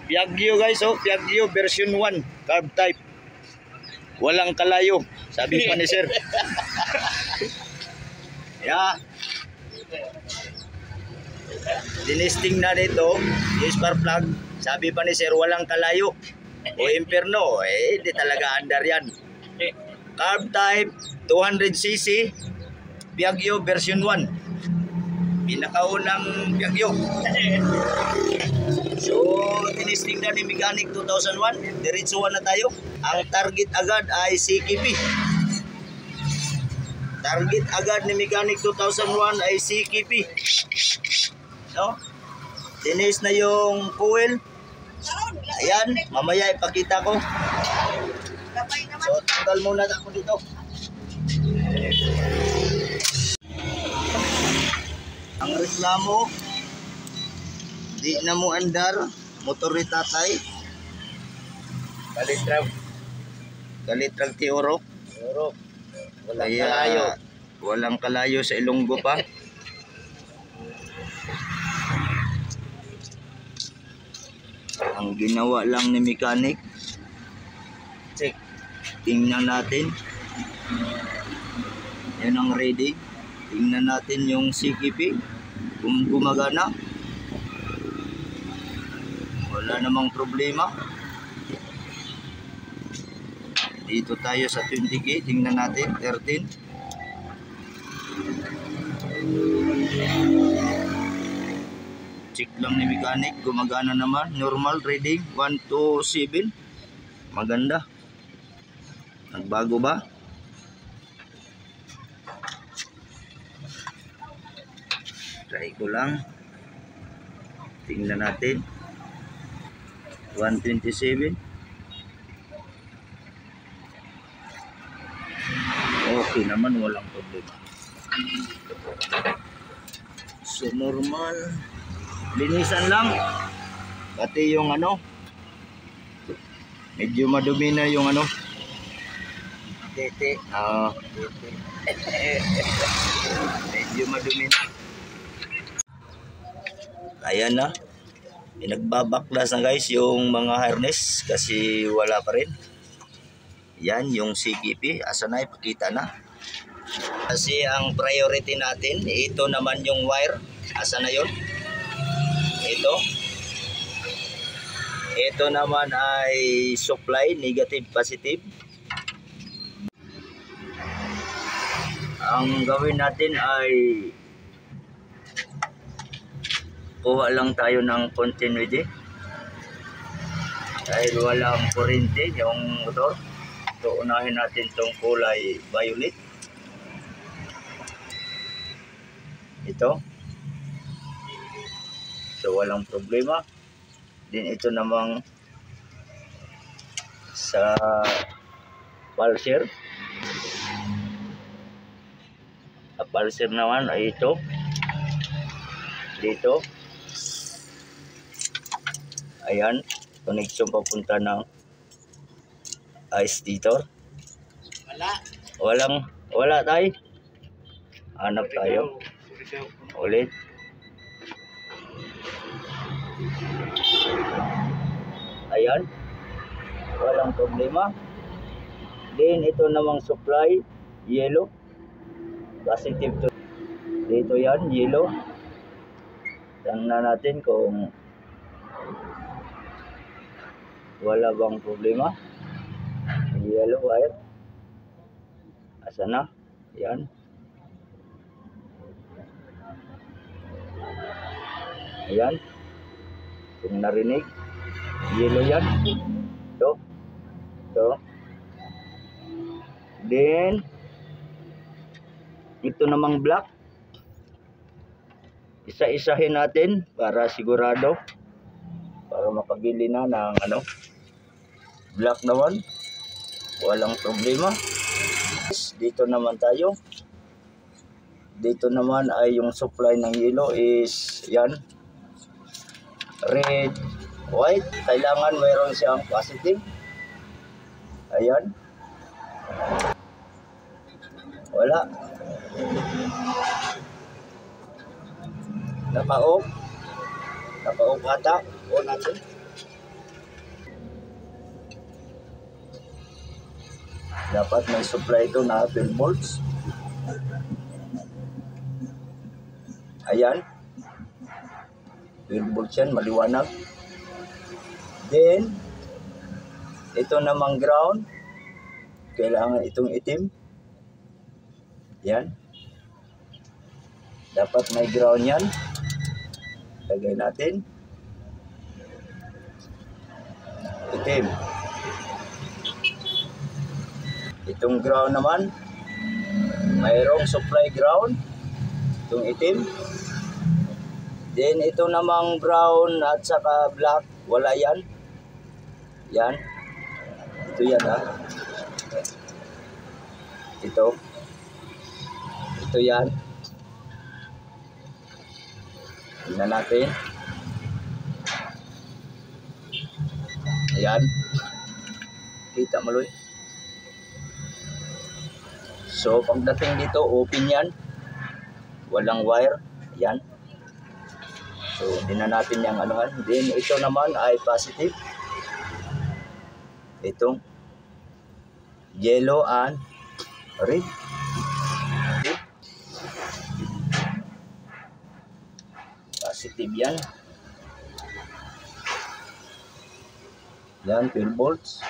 Piaggio guys, oh, Piaggio version 1, carb type. Walang kalayo, sabi pa ni sir. Yeah. Dinesting na dito, yung spark plug, sabi pa ni sir, walang kalayo. O imperno, di talaga andar yan. Carb type, 200cc, Piaggio version 1. Pinakaunang Piaggio. So, tinisting na ni Mechanic 2001. Diretsuhan na tayo. Ang target agad ay CKP. Target agad ni Mechanic 2001 ay CKP. No? Tinis na yung coil. Ayan, mamaya ipakita ko. So, tanggal muna ako dito. Ang reklamo, di na mo andar, motor ni tatay. Kalitrag ti Orok. Walang kalayo. Walang kalayo sa Ilonggo pa. Ang ginawa lang ni mechanic, check. Tingnan natin. Yan ang ready. Tingnan natin yung CKP kung gumagana. Wala namang problema. Dito tayo sa 20K. Tingnan natin. 13. Check lang ni mechanic. Gumagana naman. Normal reading. 127. Maganda. Nagbago ba? Try ko lang. Tingnan natin. 127. Okay naman, walang problema. So normal. Linisan lang. Pati yung ano, medyo madumi na yung ano, tete. Medyo madumi na. Ayan na. Pinagbabaklas na guys yung mga harness kasi wala pa rin. Yan yung CKP. Asa na, ipakita na. Kasi ang priority natin, ito naman yung wire. Asa na yun? Ito. Ito naman ay supply, negative, positive. Ang gawin natin ay kuha lang tayo ng continuity dahil walang kurente yung motor. So unahin natin itong kulay violet. Ito. So walang problema. Din ito namang sa pulser. Ang pulser naman ay ito. Dito. Ayan, connection papunta ng ice dito. Wala tayo. Hanap tayo. Ulit. Ayan. Walang problema. Then ito namang supply, yellow. Positive to. Dito yan, yellow. Tingnan natin kung wala bang problema. Yellow wire. Asa na? Yan. Ayan. Kung narinig. Yellow yan. Ito. Ito. Then ito namang black. Isa-isahin natin para sigurado. Para makabili na ng ano. Black naman. Walang problema. Dito naman tayo. Dito naman ay yung supply ng yellow is yan. Red, white. Kailangan mayroon siyang positive. Ayan. Wala. Naka-off. Naka-off ata. O natin. Dapat may supply ito na 12 volts. Ayan. 12 volts yan, maliwanag. Then, ito namang ground. Kailangan itong itim. Yan. Dapat may ground yan. Lagay natin. Itim. Itong ground naman, mayroong supply ground. Itong itim. Then ito namang brown at saka black, wala yan. Yan. Ito yan ha. Ito. Ito yan. Tingnan natin. Ayan. Kita mo, Loy. So, pagdating dito, open yan. Walang wire. Ayan. So, hindi na natin yung anuhan. Then, ito naman ay positive. Itong yellow and red. Positive yan. Yan, 12 volts.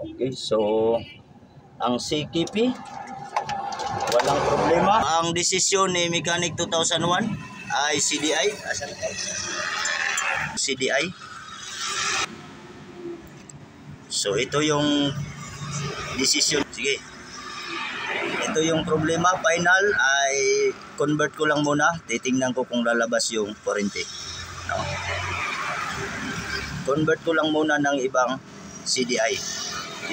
Okay, so ang CKP walang problema. Ang desisyon ni Mechanic 2001 ay CDI. Asan tayo? CDI. So ito yung desisyon. Sige. Ito yung problema. Final ay convert ko lang muna. Titingnan ko kung lalabas yung kurente. No? Convert ko lang muna ng ibang CDI.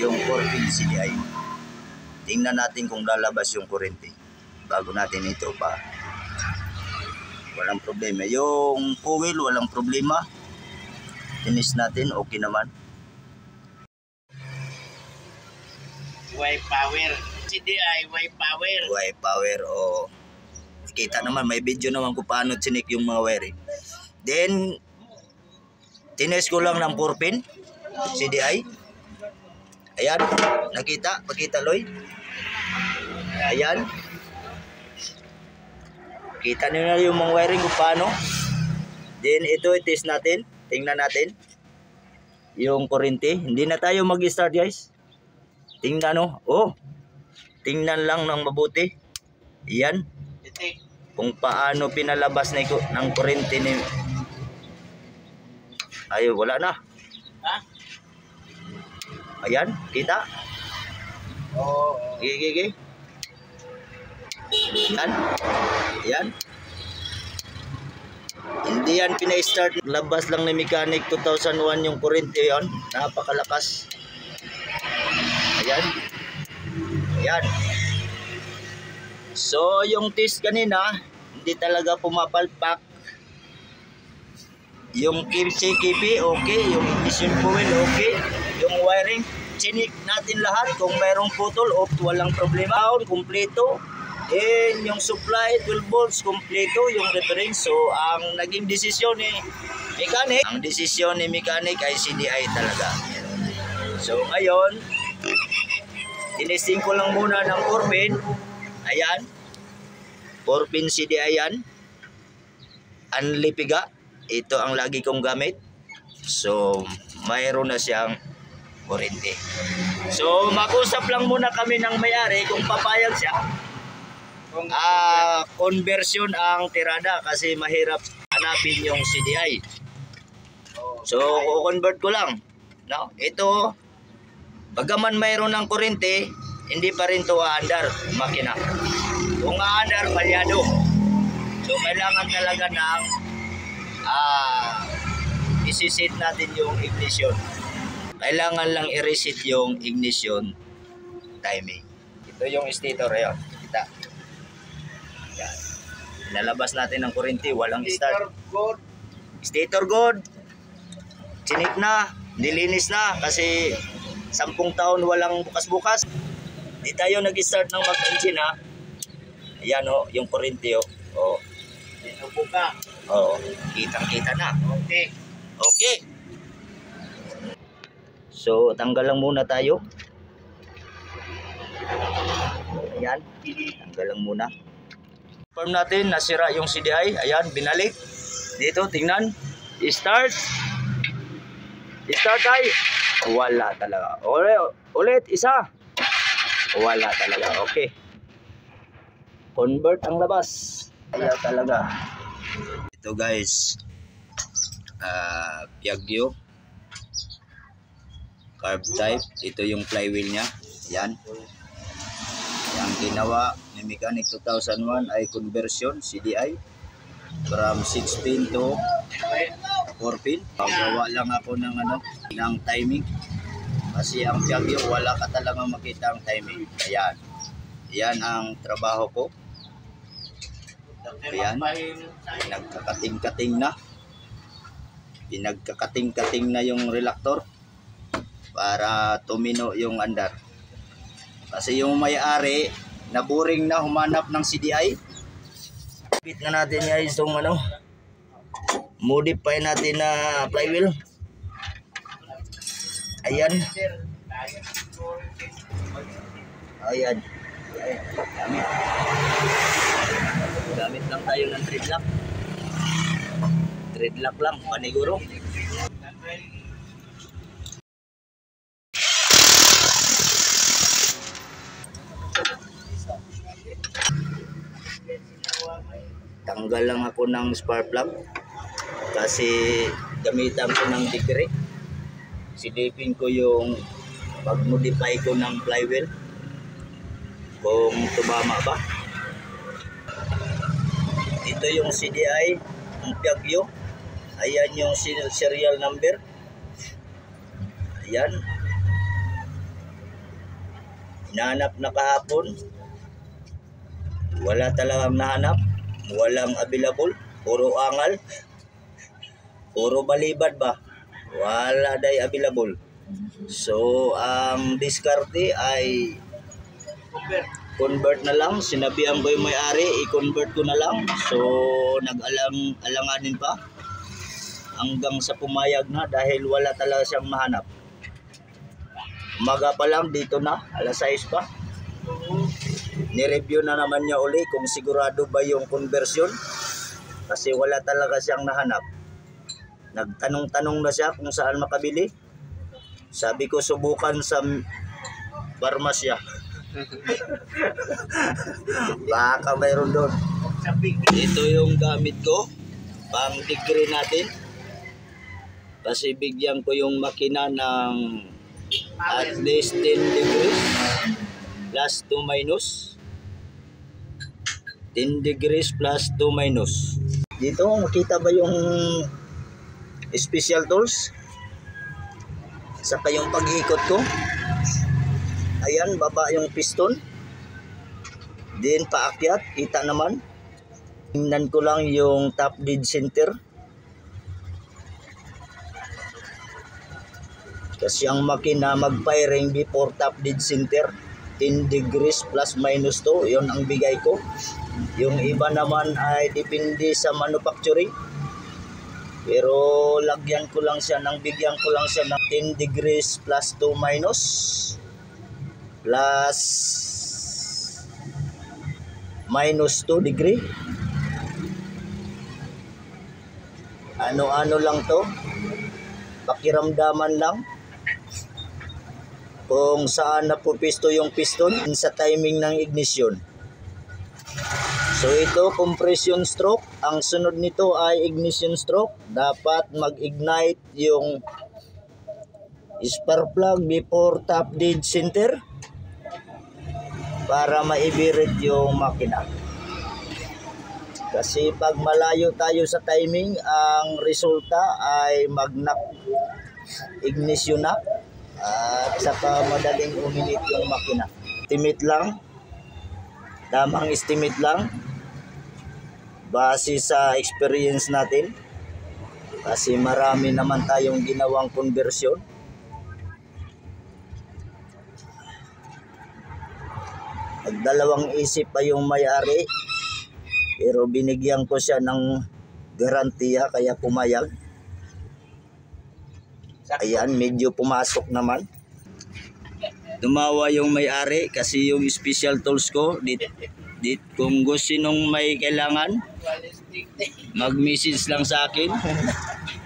Yung 4-pin CDI. Tingnan natin kung lalabas yung kurente. Bago natin ito pa. Walang problema. Yung coil, walang problema. Tinis natin, okay naman. Y power. CDI, Y power. Y power, o kita naman, may video naman kung paano chinik yung mga wiring. Then, tinis ko lang ng 4-pin CDI. Ayan, nakita, pakita Loy. Ayan. Kita niyo na yung mga wiring kung paano. Then ito i-test natin. Tingnan natin. Yung kurente. Hindi na tayo mag-start guys. Tingnan no. Oh. Tingnan lang ng mabuti. Ayan. Kung paano pinalabas ng kurente ni. Ay, wala na. Ha? Ayan, kita. Oo. Gigi. Yan. Yan. Hindi yan pina-start. Labas lang ni Mechanic 2001 yung kurente yon. Napakalakas. Ayan. Ayan. So, yung test kanina, hindi talaga pumapalpak. Yung CKP, okay. Yung ignition coil, okay. Yung wiring, chinik natin lahat. Kung mayroong putol, walang problema. Kompleto. And yung supply 12 volts kompleto yung reference. So ang naging desisyon ni Mechanic, ang desisyon ni Mechanic ay CDI talaga. So ngayon tinesting ko lang muna ng 4-pin. Ayan, 4-pin CDI yan, Anlipiga. Ito ang lagi kong gamit. So mayroon na siyang kurente. So mag-usap lang muna kami ng may-ari kung papayag siya. Conversion ang tirada kasi mahirap hanapin yung CDI. So, convert ko lang. No? Ito, bagaman mayroon ng kurente, hindi pa rin ito aandar, makina. Kung aandar, palyado. So, kailangan talaga ng isi-set natin yung ignition. Kailangan lang i-reset yung ignition timing. Ito yung stator, ayan. Kita. Yan. Nalabas natin ng kurente, walang start. Stator good. Chinik na, nilinis na kasi 10 taon walang bukas-bukas. Di tayo nag-start ng mag-engine ha. Ayan o, yung kurente o. Oh. Binubuka. Oo, kitang-kita na. Okay. Okay. So, tanggal lang muna tayo. Ayan, tanggal lang muna. Confirm natin, nasira yung CDI. Ayan, binalik. Dito, tingnan. Start. Start ay. Wala talaga. Ulit, isa. Wala talaga. Okay. Convert ang labas. Wala talaga. Ito guys. Piaggio. Carb type. Ito yung flywheel niya. Yan. Yang ginawa ni Mechanic 2001 ay conversion CDI from 6 pin to 4 pin. Pagawa lang ako ng timing. Kasi ang Piaggio wala ka talagang makita ang timing. Ayan. Yan ang trabaho ko. Ayan. Pinagkakating-kating na. Pinagkakating-kating na yung reluctor para tumino yung andar. Kasi yung may-ari na boring na humanap ng CDI. Pit na natin guys itong modify natin na flywheel. Ayan. Ayan. Gamit lang tayo ng threadlock. Threadlock lang, paniguro. Tanggal lang ako ng spark plug kasi gamitan ko ng degree. Silipin ko yung pag-modify ko ng flywheel kung tumama ba. Ito yung CDI ng Piaggio. Ayan yung serial number. Ayan. Hinahanap na kahapon. Wala talagang nahanap. Walang available. Puro angal. Puro balibad ba. Wala day available. So, ang diskarte ay convert na lang. Sinabihan ko yung may-ari, i-convert ko na lang. So, nag-alanganin pa hanggang sa pumayag na dahil wala talaga siyang mahanap. Umaga pa lang, dito na, alas 6 pa. Ni-review na naman niya uli kung sigurado ba yung conversion kasi wala talaga siyang nahanap. Nagtanong-tanong na siya kung saan makabili. Sabi ko subukan sa parmasya. Baka mayroon doon. Ito yung gamit ko pang degree natin kasi bigyan ko yung makina ng at least 10 degrees plus 2 minus 10 degrees plus 2 minus. Dito makita ba yung special tools saka yung pag-ikot ko. Ayan, baba yung piston din paakyat, kita naman. Tingnan ko lang yung top dead center kasi ang makina mag-firing before top dead center 10 degrees plus minus 2, yun ang bigay ko. Yung iba naman ay depende sa manufacturing. Pero lagyan ko lang siya bigyan ko lang siya ng 10 degrees plus 2 minus plus minus 2 degree. Ano-ano lang to. Pakiramdaman lang kung saan napupisto yung piston sa timing ng ignition. So ito compression stroke, ang sunod nito ay ignition stroke. Dapat mag-ignite yung spark plug before top dead center para maibirit yung makina. Kasi pag malayo tayo sa timing, ang resulta ay mag-knock ignition knock at saka madaling uminit yung makina. Estimate lang, tamang estimate lang base sa experience natin kasi marami naman tayong ginawang conversion. Nagdalawang isip pa yung may-ari pero binigyan ko siya ng garantiya kaya pumayag. Ayan, medyo pumasok naman. Tumawa yung may-ari kasi yung special tools ko. Kung gusto sinong may kailangan, mag-message lang sa akin.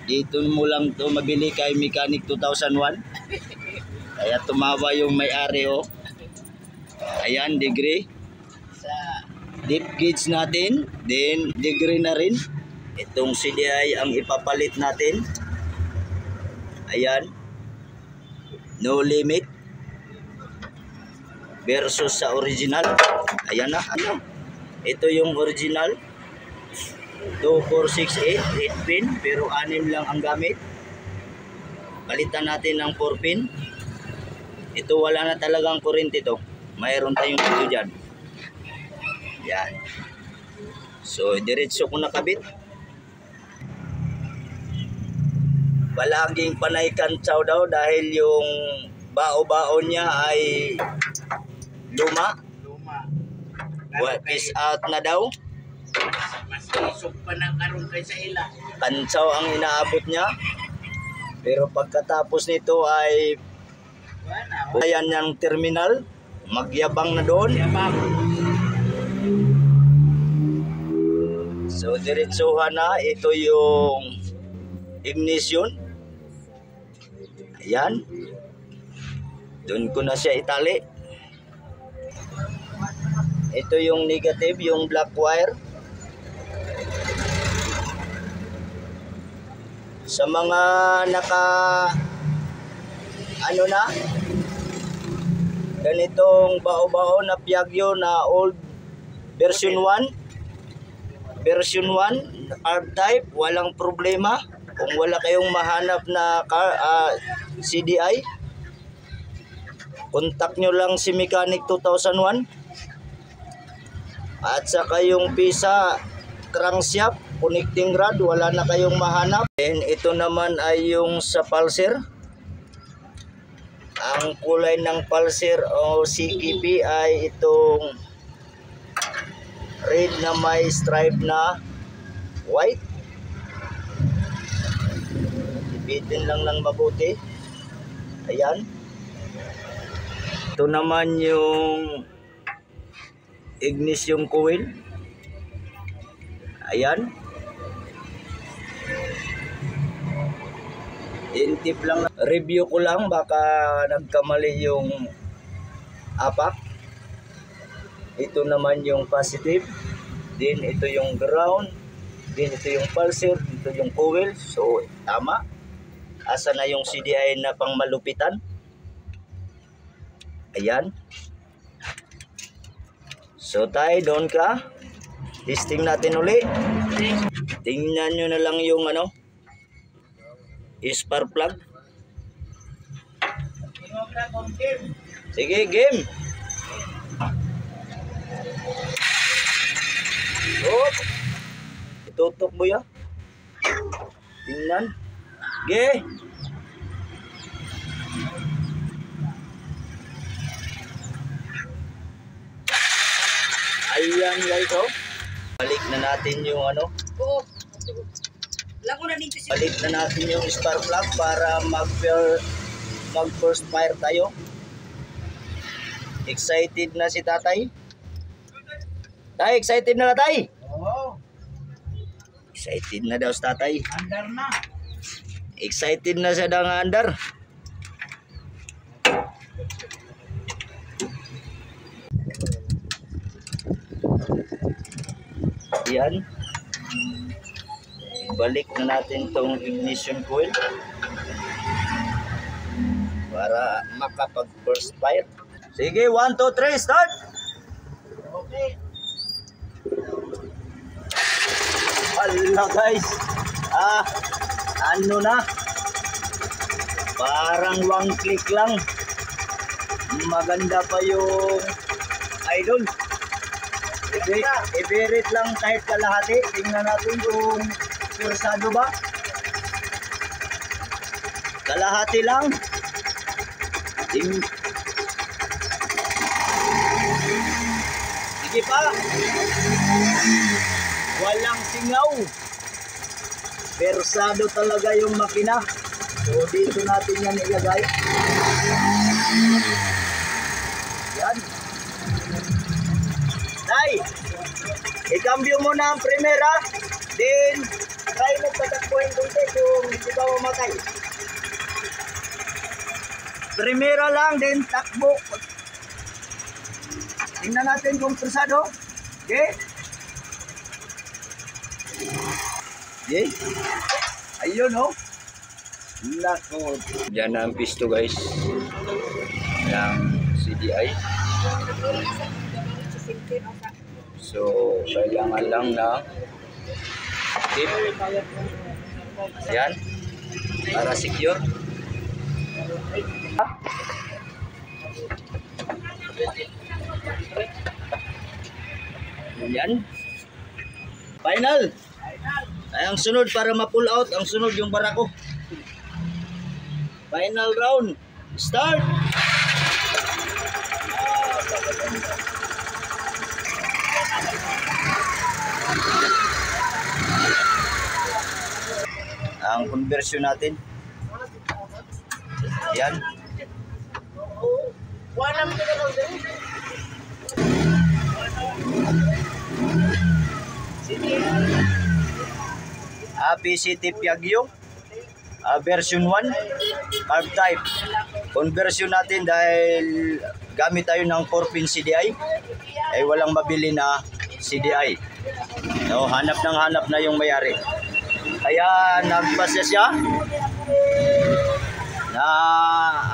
Dito mo lang to mabili kay Mechanic 2001. Kaya tumawa yung may-ari oh. Ayan, degree. Sa Deep gauge natin, then degree na rin. Itong CDI ang ipapalit natin. Ayan. No limit versus sa original. Ayan na. Ano? Ito yung original. 2468 8 pin pero 6 lang ang gamit. Palitan natin ng 4 pin. Ito wala na talagang kurente to. Mayroon tayong dito dyan. Yan. So diretso ko nakabit. Palaging panay kantsaw daw dahil yung bao-baon niya ay luma. luma. Peace out na daw. Mas isog pa na karon kay sa ila. Kantsaw ang inaabot niya. Pero pagkatapos nito ay Wala. ayan yung terminal. Magyabang na doon. Yabang. So diretsuhan na. Ito yung ignition. Ayan. Doon ko na siya itali. Ito yung negative, yung black wire. Sa mga ano na, ganitong bao-bao na Piaggio na old version 1. Version 1, hard type, walang problema. Kung wala kayong mahanap na CDI, contact nyo lang si Mechanic 2001. At saka yung pisa crankshaft, connecting rod, wala na kayong mahanap. And ito naman ay yung sa pulser. Ang kulay ng pulser o CKP ay itong red na may stripe na white. Ibitin lang ng mabuti. Ayan. Ito naman yung ignition coil. Ayan. Intip lang. Review ko lang. Baka nagkamali yung apak. Ito naman yung positive. Then ito yung ground. Then ito yung pulser. Ito yung coil. So tama. Asa na yung CDI na pang malupitan. Ayan. So tayo doon ka. Testing natin uli. Tingnan nyo na lang yung spark plug. Sige, game. Hop. Itutok mo yan. Tingnan. Ge. Ayan guys, oh. Balik na natin yung balik na natin yung spark plug para mag first fire tayo. Excited na si tatay. Tay, excited na tay. Oo. Excited na daw si tatay. Andar na. Excited na siya daw nga andar. Yan. Balik na natin tong ignition coil para makapag first fire. Sige, 1, 2, 3, start! Okay. Hala guys. Ano na? Parang one click lang. Maganda pa yung idol. I-berit lang kahit kalahati. Tingnan natin kung pursado ba. Kalahati lang. Sige pa. Walang singaw. Persado talaga yung makina. So dito natin yan ilagay. Yan. Tay, ikambyo mo na ang primera, then try mo patakbuhin konti kung hindi ba mamatay. Primera lang, then takbo. Tingnan natin kung presado. Okay? Okay? Ayun, oh. Lako. Yan ang pisto, guys. Ng CDI. So, kailangan lang na tip. Yan. Para secure. Yan. Final. Ay, ang sunod para ma-pull out, ang sunod yung barako. Final round. Start. Ang conversion natin. Yan. PCT Piaggio version 1 carb type. Conversion natin dahil gamit tayo ng 4-pin CDI ay walang mabili na CDI. So, hanap na yung mayari. Kaya nagpasya siya na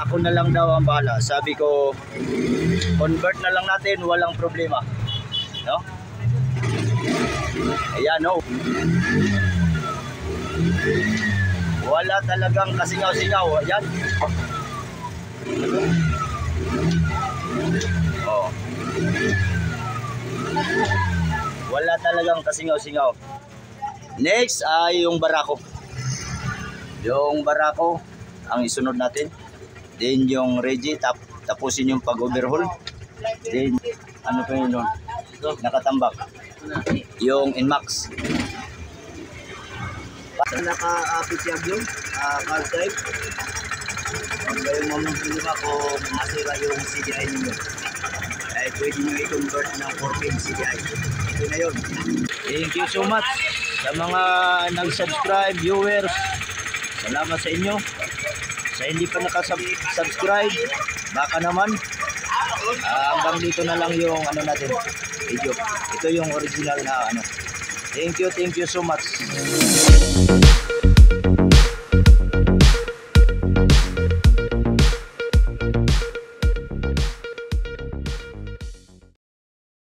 ako na lang daw ang bahala. Sabi ko, convert na lang natin, walang problema. No? Ayan, no. Wala talagang kasingaw-singaw. Ayan. Oh. Wala talagang kasingaw-singaw. Next ay yung barako. Yung barako ang isunod natin. Then yung ready, tapusin yung pag-overhaul. Then ano pa yun nun? Nakatambak. Yung Inmax. Naka-apit yung card type. Kung kayo mamamulima kung masira yung CDI ninyo, ay pwede nyo i-convert ng 4-pin CDI. Ito na yun. Thank you so much sa mga nag-subscribe, viewers. Salamat sa inyo. Sa hindi pa nakasubscribe, baka naman. Hanggang dito na lang yung ano natin, video. Ito yung original na ano. Thank you so much.